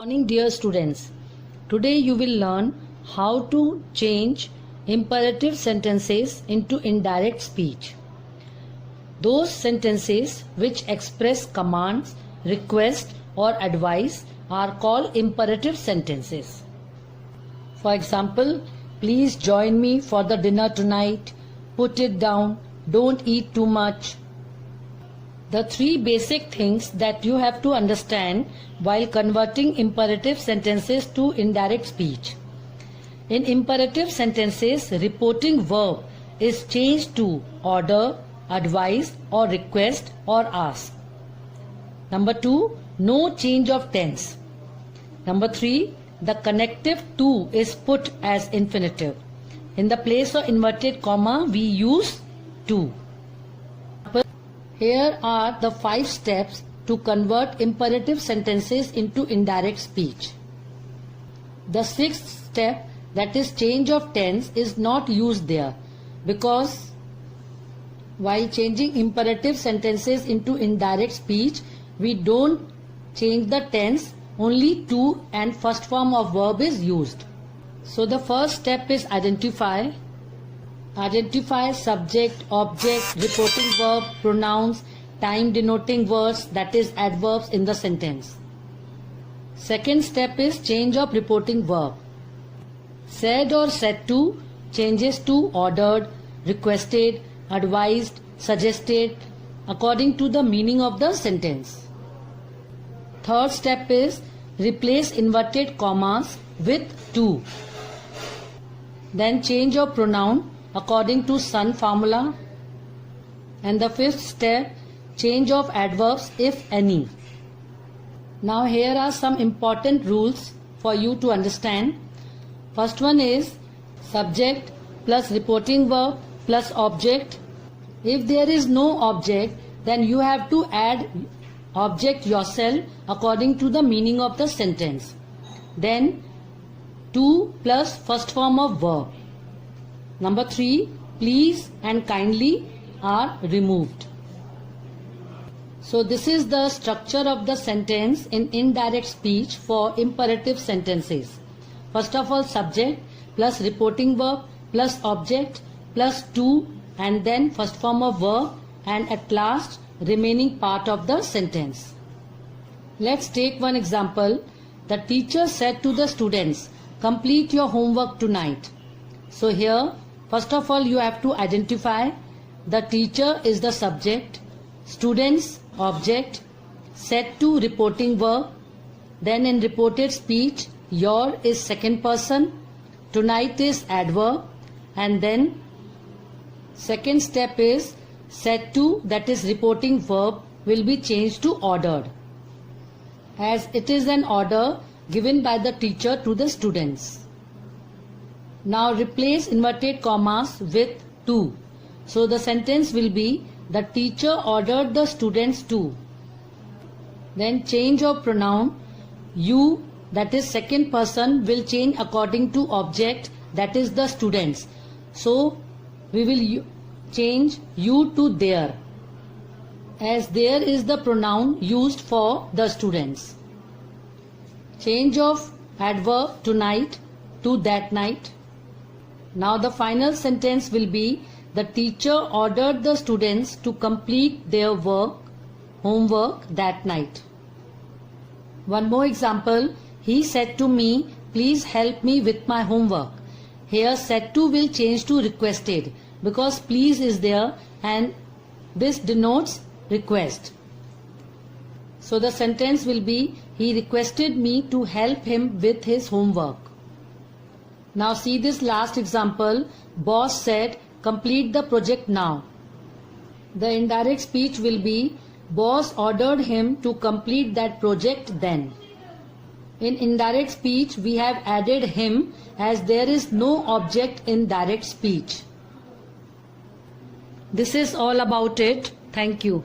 Morning dear students, today you will learn how to change imperative sentences into indirect speech. Those sentences which express commands, request or advice are called imperative sentences. For example, please join me for the dinner tonight, put it down, don't eat too much. The three basic things that you have to understand while converting imperative sentences to indirect speech. In imperative sentences, reporting verb is changed to order, advise or request or ask. Number 2, no change of tense. Number 3, the connective to is put as infinitive. In the place of inverted comma, we use to. Here are the 5 steps to convert imperative sentences into indirect speech. The 6th step, that is change of tense, is not used there because while changing imperative sentences into indirect speech, we don't change the tense, only to and first form of verb is used. So the first step is identify. Identify subject, object, reporting verb, pronouns, time denoting words, that is adverbs in the sentence. Second step is change of reporting verb. Said or said to changes to ordered, requested, advised, suggested according to the meaning of the sentence. Third step is replace inverted commas with to. Then change of pronoun according to Sun formula. And the 5th step, change of adverbs if any. Now here are some important rules for you to understand. First one is subject plus reporting verb plus object. If there is no object, then you have to add object yourself according to the meaning of the sentence. Then to plus first form of verb. Number 3, please and kindly are removed. So this is the structure of the sentence in indirect speech for imperative sentences. First of all, subject plus reporting verb plus object plus to and then first form of verb and at last remaining part of the sentence. Let's take one example. The teacher said to the students, complete your homework tonight. So here, first of all, you have to identify the teacher is the subject, students object, said to reporting verb, then in reported speech, your is second person, tonight is adverb, and then second step is said to, that is reporting verb, will be changed to ordered, as it is an order given by the teacher to the students. Now replace inverted commas with to. So the sentence will be the teacher ordered the students to. Then change of pronoun. You, that is second person, will change according to object, that is the students. So we will change you to their, as there is the pronoun used for the students. Change of adverb tonight to that night. Now the final sentence will be the teacher ordered the students to complete their homework that night. One more example, he said to me, please help me with my homework. Here said to will change to requested because please is there and this denotes request. So the sentence will be, he requested me to help him with his homework. Now see this last example, boss said, complete the project now. The indirect speech will be, boss ordered him to complete that project then. In indirect speech, we have added him as there is no object in direct speech. This is all about it. Thank you.